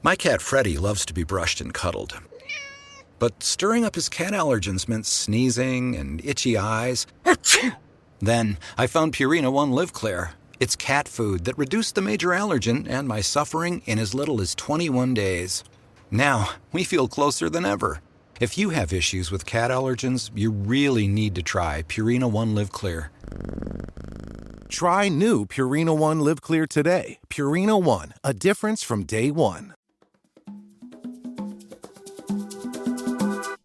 My cat Freddie loves to be brushed and cuddled. But stirring up his cat allergens meant sneezing and itchy eyes. Then I found Purina One Live Clear. It's cat food that reduced the major allergen and my suffering in as little as 21 days. Now, we feel closer than ever. If you have issues with cat allergens, you really need to try Purina One Live Clear. Try new Purina One Live Clear today. Purina One, a difference from day one.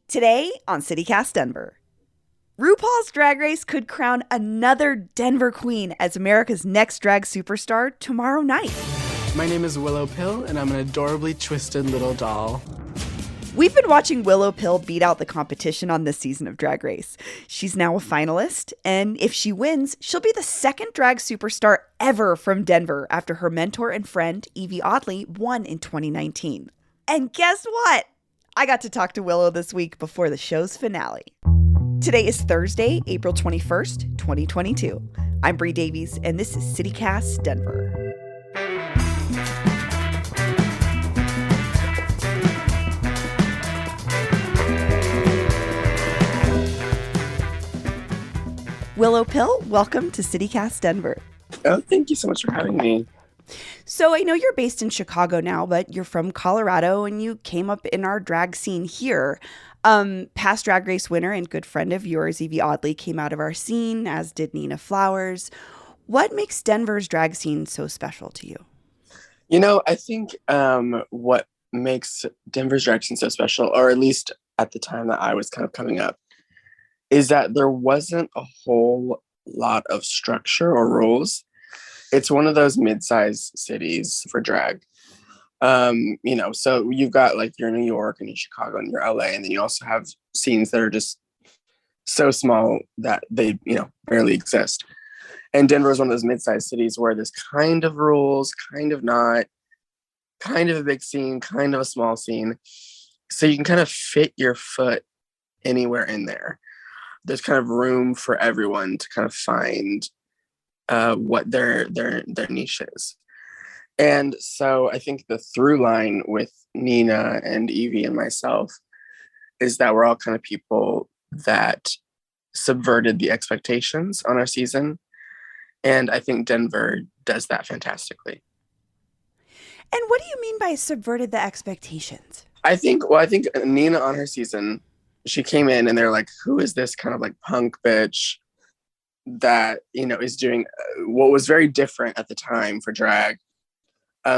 Today on CityCast Denver. RuPaul's Drag Race could crown another Denver queen as America's next drag superstar tomorrow night. My name is Willow Pill, and I'm an adorably twisted little doll. We've been watching Willow Pill beat out the competition on this season of Drag Race. She's now a finalist, and if she wins, she'll be the second drag superstar ever from Denver after her mentor and friend, Yvie Oddly, won in 2019. And guess what? I got to talk to Willow this week before the show's finale. Today is Thursday, April 21st, 2022. I'm Bree Davies, and this is CityCast Denver. Willow Pill, welcome to CityCast Denver. Oh, thank you so much for having me. So I know you're based in Chicago now, but you're from Colorado and you came up in our drag scene here. Past Drag Race winner and good friend of yours, Yvie Oddly, came out of our scene, as did Nina Flowers. What makes Denver's drag scene so special to you? You know, I think what makes Denver's drag scene so special, or at least at the time that I was kind of coming up, is that there wasn't a whole lot of structure or rules. It's one of those mid-sized cities for drag. So you've got like you're in New York and you're Chicago and you're LA, and then you also have scenes that are just so small that they, barely exist. And Denver is one of those mid-sized cities where there's kind of rules, kind of not, kind of a big scene, kind of a small scene. So you can kind of fit your foot anywhere in there. There's kind of room for everyone to kind of find what their niche is. And so I think the through line with Nina and Yvie and myself is that we're all kind of people that subverted the expectations on our season. And I think Denver does that fantastically. And what do you mean by subverted the expectations? I think Nina on her season, she came in and they're like, who is this kind of like punk bitch that, is doing what was very different at the time for drag.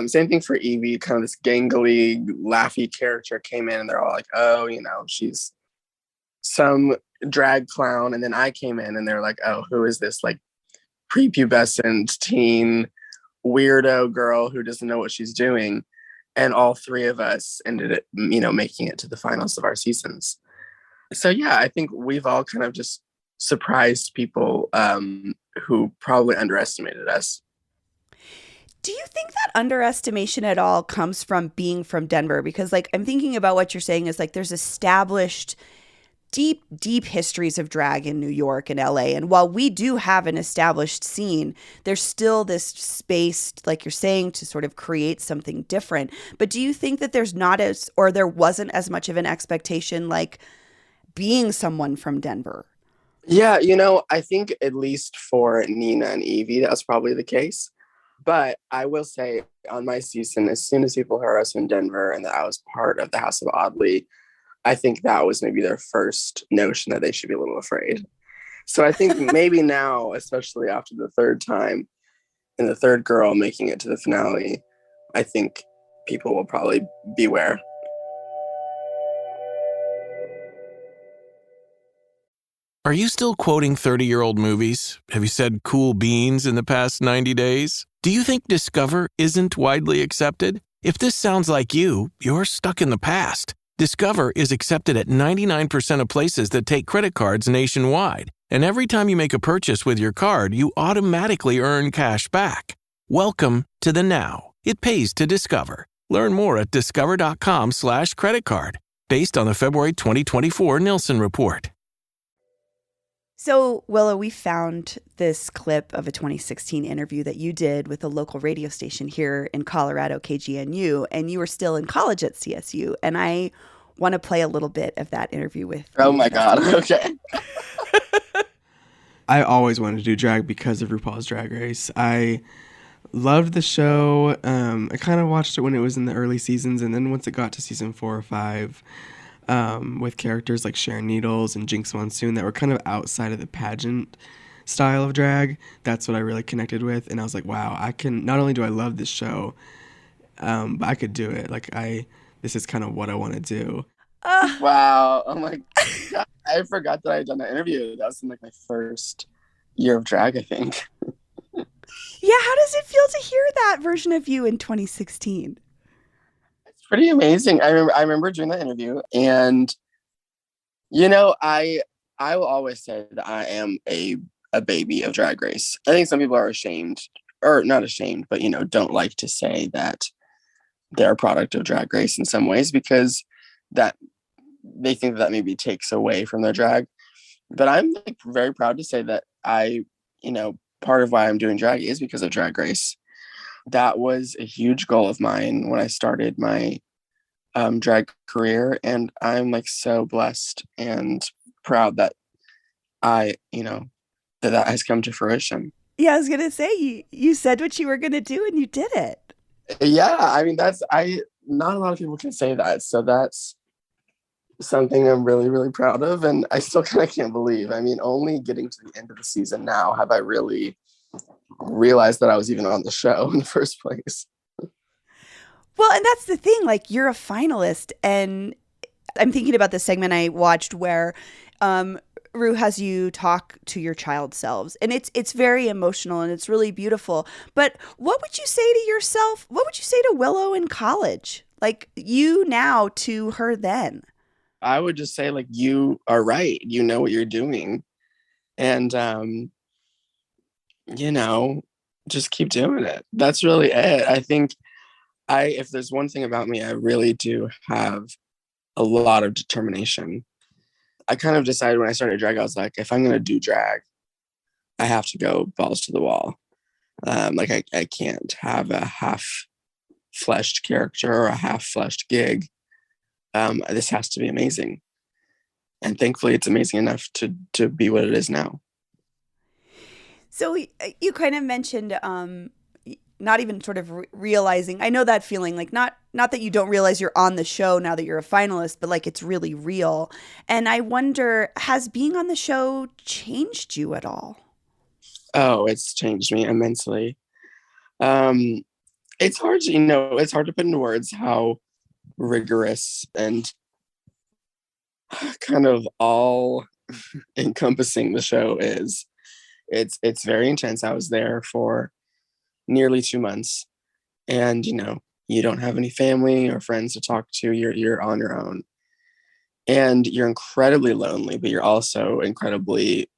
Same thing for Yvie, kind of this gangly, laughy character came in and they're all like, oh, she's some drag clown. And then I came in and they're like, oh, who is this like prepubescent teen weirdo girl who doesn't know what she's doing? And all three of us ended up, making it to the finals of our seasons. So, yeah, I think we've all kind of just surprised people who probably underestimated us. Do you think that underestimation at all comes from being from Denver? Because I'm thinking about what you're saying is there's established deep histories of drag in New York and LA. And while we do have an established scene, there's still this space, like you're saying, to sort of create something different. But do you think that there wasn't as much of an expectation like being someone from Denver? Yeah, I think at least for Nina and Yvie, that's probably the case. But I will say on my season, as soon as people heard us in Denver and that I was part of the House of Oddly, I think that was maybe their first notion that they should be a little afraid. So I think maybe now, especially after the third time and the third girl making it to the finale, I think people will probably beware. Are you still quoting 30-year-old movies? Have you said cool beans in the past 90 days? Do you think Discover isn't widely accepted? If this sounds like you're stuck in the past. Discover is accepted at 99% of places that take credit cards nationwide. And every time you make a purchase with your card, you automatically earn cash back. Welcome to the now. It pays to Discover. Learn more at discover.com/credit card. Based on the February 2024 Nielsen report. So, Willow, we found this clip of a 2016 interview that you did with a local radio station here in Colorado, KGNU, and you were still in college at CSU. And I want to play a little bit of that interview with Oh you, my if that's God. Okay. I always wanted to do drag because of RuPaul's Drag Race. I loved the show. I kind of watched it when it was in the early seasons, and then once it got to season 4 or 5, with characters like Sharon Needles and Jinx Monsoon that were kind of outside of the pageant style of drag, that's what I really connected with. And I was like, wow, I can, not only do I love this show, but I could do it. This is kind of what I want to do. Wow. Oh my God. I forgot that I had done that interview. That was in like my first year of drag, I think. Yeah, how does it feel to hear that version of you in 2016? It's pretty amazing. I remember doing that interview, and I will always say that I am a baby of Drag Race. I think some people are ashamed, or not ashamed, but don't like to say that they're a product of Drag Race in some ways, because that they think that maybe takes away from their drag. But I'm like very proud to say that part of why I'm doing drag is because of Drag Race. That was a huge goal of mine when I started my drag career, and I'm like so blessed and proud that that has come to fruition. Yeah, I was gonna say you said what you were gonna do and you did it. Yeah, I mean not a lot of people can say that, so that's something I'm really, really proud of, and I still kind of can't believe. I mean, only getting to the end of the season now have I really realized that I was even on the show in the first place. Well, and that's the thing, like you're a finalist, and I'm thinking about the segment I watched where Ru has you talk to your child selves, and it's very emotional and it's really beautiful. But what would you say to yourself? What would you say to Willow in college? Like you now to her then? I would just say, like, you are right. You know what you're doing. And, just keep doing it. That's really it. I think if there's one thing about me, I really do have a lot of determination. I kind of decided when I started drag, I was like, if I'm going to do drag, I have to go balls to the wall. I can't have a half-fleshed character or a half-fleshed gig. This has to be amazing. And thankfully it's amazing enough to be what it is now. So you kind of mentioned not even sort of realizing, I know that feeling, like not that you don't realize you're on the show now that you're a finalist, but like it's really real. And I wonder, has being on the show changed you at all? Oh, it's changed me immensely. It's hard to put into words how rigorous and kind of all encompassing the show is. It's very intense. I was there for nearly 2 months, and you don't have any family or friends to talk to. You're on your own, and you're incredibly lonely, but you're also incredibly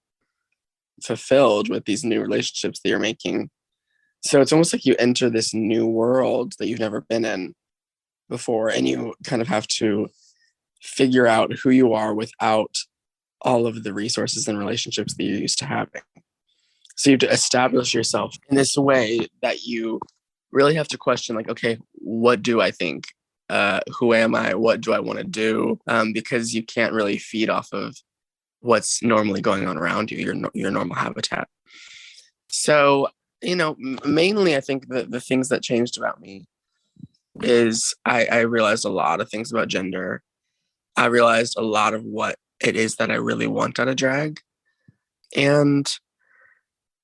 fulfilled with these new relationships that you're making. So it's almost like you enter this new world that you've never been in before, and you kind of have to figure out who you are without all of the resources and relationships that you're used to having. So you have to establish yourself in this way that you really have to question, like, okay, what do I think? Who am I? What do I want to do? Because you can't really feed off of what's normally going on around you, your normal habitat. So, mainly I think the things that changed about me is I realized a lot of things about gender. I realized a lot of what it is that I really want out of drag. And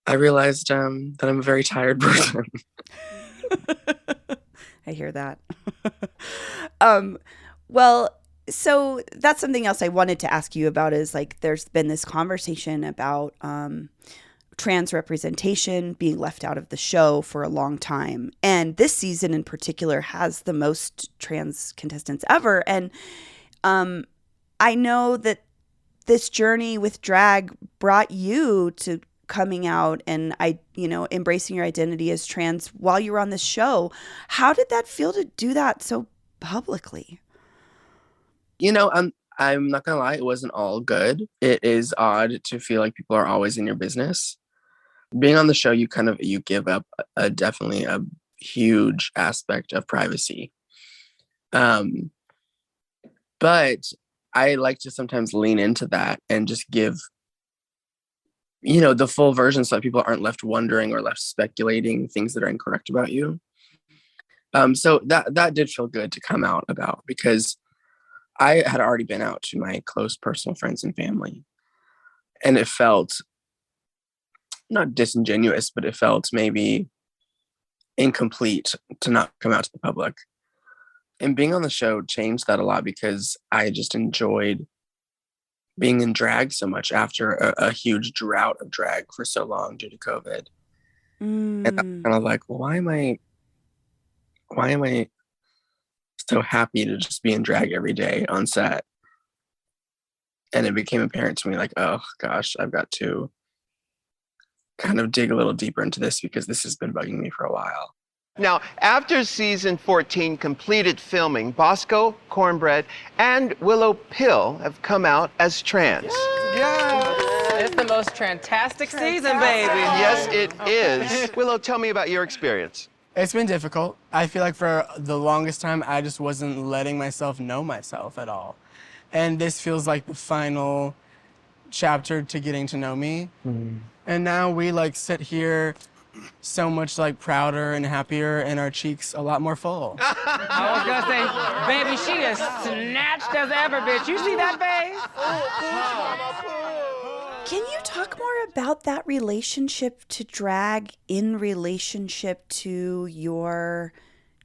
I realized that I'm a very tired person. I hear that. Well, so that's something else I wanted to ask you about is like there's been this conversation about trans representation being left out of the show for a long time. And this season in particular has the most trans contestants ever. And I know that this journey with drag brought you to coming out and embracing your identity as trans while you were on this show. How did that feel to do that so publicly? I'm not gonna lie, it wasn't all good. It is odd to feel like people are always in your business. Being on the show, you give up definitely a huge aspect of privacy. Um, but I like to sometimes lean into that and just give, the full version so that people aren't left wondering or left speculating things that are incorrect about you. So that did feel good to come out about, because I had already been out to my close personal friends and family, and it felt not disingenuous, but it felt maybe incomplete to not come out to the public. And being on the show changed that a lot, because I just enjoyed being in drag so much after a huge drought of drag for so long due to COVID. And I'm kind of like, well, why am I so happy to just be in drag every day on set? And it became apparent to me, like, oh gosh, I've got to kind of dig a little deeper into this, because this has been bugging me for a while. Now, after season 14 completed filming, Bosco, Cornbread, and Willow Pill have come out as trans. It's the most trantastic season, baby. Yes, it is. Willow, tell me about your experience. It's been difficult. I feel like for the longest time, I just wasn't letting myself know myself at all. And this feels like the final chapter to getting to know me. Mm-hmm. And now we sit here so much prouder and happier, and our cheeks a lot more full. I was gonna say, baby, she is snatched as ever, bitch. You see that face? Can you talk more about that relationship to drag in relationship to your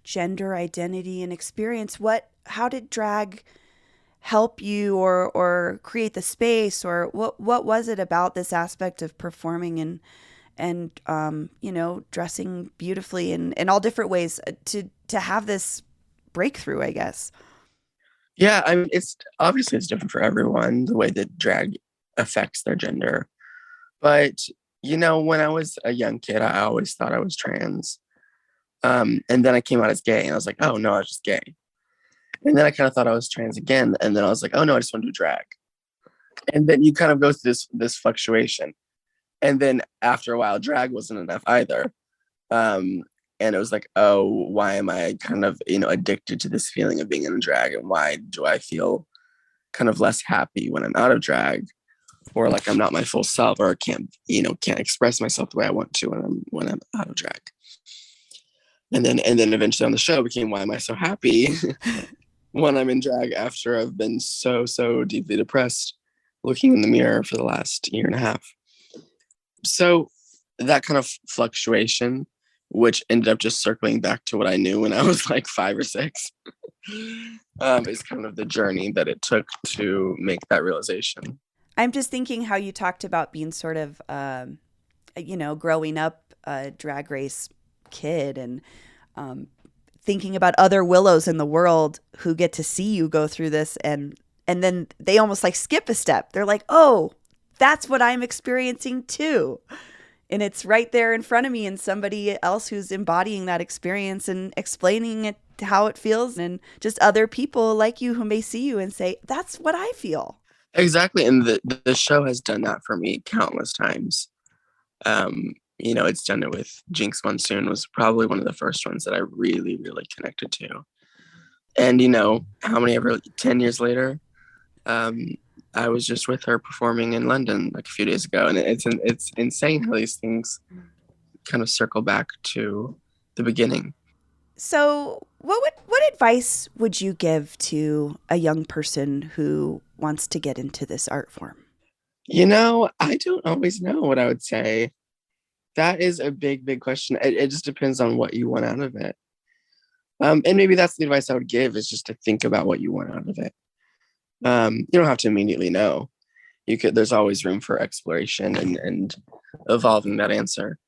gender identity and experience? How did drag help you or create the space, or what was it about this aspect of performing and dressing beautifully in all different ways to have this breakthrough, I guess? Yeah, I mean, it's different for everyone, the way that drag affects their gender. But, when I was a young kid, I always thought I was trans. And then I came out as gay, and I was like, oh, no, I was just gay. And then I kind of thought I was trans again. And then I was like, oh, no, I just want to do drag. And then you kind of go through this fluctuation. And then after a while, drag wasn't enough either. And it was like, oh, why am I kind of, addicted to this feeling of being in a drag? And why do I feel kind of less happy when I'm out of drag? Or like I'm not my full self, or can't express myself the way I want to when I'm out of drag. And then eventually on the show became, why am I so happy when I'm in drag after I've been so deeply depressed looking in the mirror for the last year and a half? So that kind of fluctuation, which ended up just circling back to what I knew when I was like 5 or 6, is kind of the journey that it took to make that realization. I'm just thinking how you talked about being sort of, growing up a Drag Race kid, and thinking about other Willows in the world who get to see you go through this, and then they almost skip a step. They're like, oh, that's what I'm experiencing too. And it's right there in front of me, and somebody else who's embodying that experience and explaining it, how it feels, and just other people like you who may see you and say, that's what I feel. Exactly. And the show has done that for me countless times. It's done it with Jinx Monsoon, was probably one of the first ones that I really, really connected to. And, how many ever, 10 years later, I was just with her performing in London a few days ago. And it's insane how these things kind of circle back to the beginning. So what advice would you give to a young person who wants to get into this art form? I don't always know what I would say. That is a big question. It just depends on what you want out of it. And maybe that's the advice I would give, is just to think about what you want out of it. You don't have to immediately know. There's always room for exploration and evolving that answer.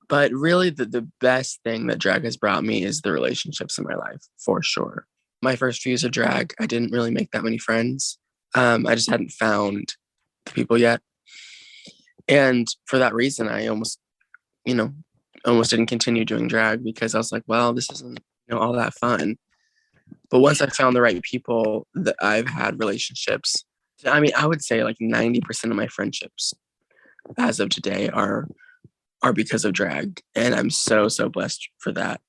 But really, the best thing that drag has brought me is the relationships in my life, for sure. My first few years of drag, I didn't really make that many friends. I just hadn't found the people yet. And for that reason, I almost didn't continue doing drag, because I was like, well, this isn't all that fun But once I found the right people, that I've had relationships. I mean, I would say like 90% of my friendships as of today are because of drag. And I'm so blessed for that.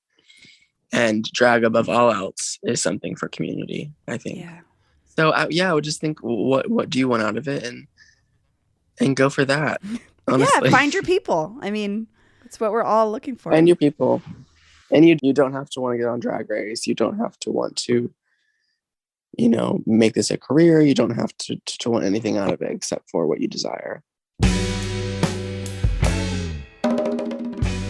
And drag above all else is something for community, I think. Yeah. So I would just think, what do you want out of it? And go for that, honestly. Yeah, find your people. I mean, that's what we're all looking for. Find your people. And you don't have to want to get on Drag Race. You don't have to want to, make this a career. You don't have to want anything out of it except for what you desire.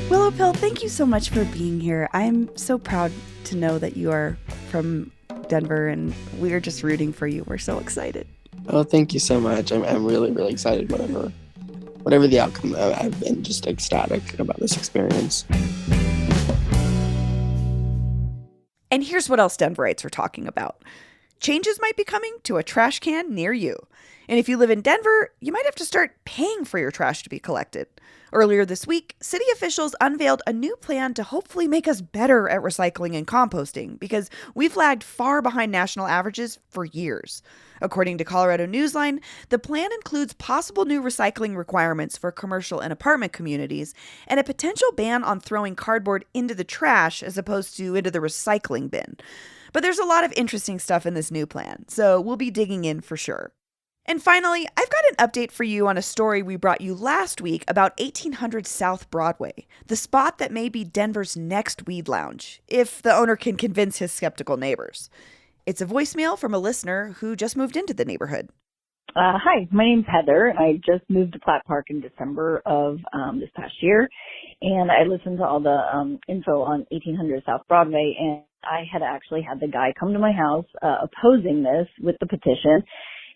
Willow Pill, thank you so much for being here. I'm so proud to know that you are from Denver, and we're just rooting for you. We're so excited. Oh, thank you so much. I'm really, really excited. Whatever the outcome, I've been just ecstatic about this experience. And here's what else Denverites are talking about. Changes might be coming to a trash can near you. And if you live in Denver, you might have to start paying for your trash to be collected. Earlier this week, city officials unveiled a new plan to hopefully make us better at recycling and composting, because we've lagged far behind national averages for years. According to Colorado Newsline, the plan includes possible new recycling requirements for commercial and apartment communities and a potential ban on throwing cardboard into the trash as opposed to into the recycling bin. But there's a lot of interesting stuff in this new plan, so we'll be digging in for sure. And finally, I've got an update for you on a story we brought you last week about 1800 South Broadway, the spot that may be Denver's next weed lounge, if the owner can convince his skeptical neighbors. It's a voicemail from a listener who just moved into the neighborhood. Hi, my name's Heather. I just moved to Platt Park in December of this past year, and I listened to all the info on 1800 South Broadway, and I had actually had the guy come to my house opposing this with the petition.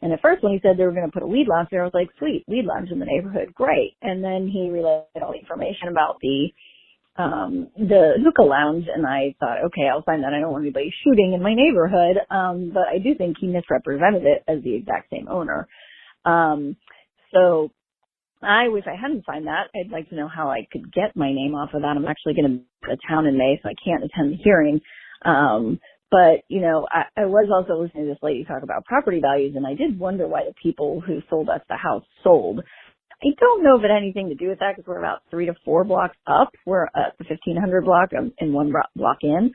And at first when he said they were going to put a weed lounge there, I was like, sweet, weed lounge in the neighborhood, great. And then he relayed all the information about the hookah lounge, and I thought, okay, I'll find that. I don't want anybody shooting in my neighborhood, but I do think he misrepresented it as the exact same owner. So I wish I hadn't signed that. I'd like to know how I could get my name off of that. I'm actually going to be out of town in May, so I can't attend the hearing. But, I was also listening to this lady talk about property values, and I did wonder why the people who sold us the house sold. I don't know if it had anything to do with that, because we're about 3 to 4 blocks up. We're at the 1500 block and one block in.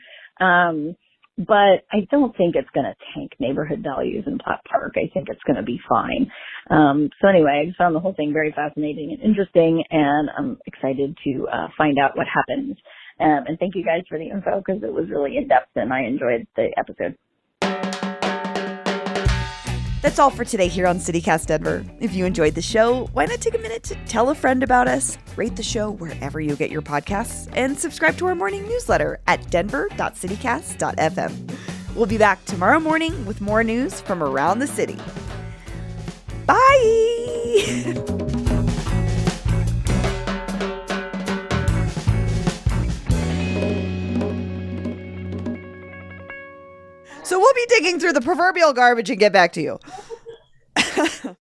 But I don't think it's going to tank neighborhood values in Platt Park. I think it's going to be fine. So anyway, I just found the whole thing very fascinating and interesting, and I'm excited to find out what happens. And thank you guys for the info, because it was really in-depth and I enjoyed the episode. That's all for today here on CityCast Denver. If you enjoyed the show, why not take a minute to tell a friend about us, rate the show wherever you get your podcasts, and subscribe to our morning newsletter at denver.citycast.fm. We'll be back tomorrow morning with more news from around the city. Bye! So we'll be digging through the proverbial garbage and get back to you.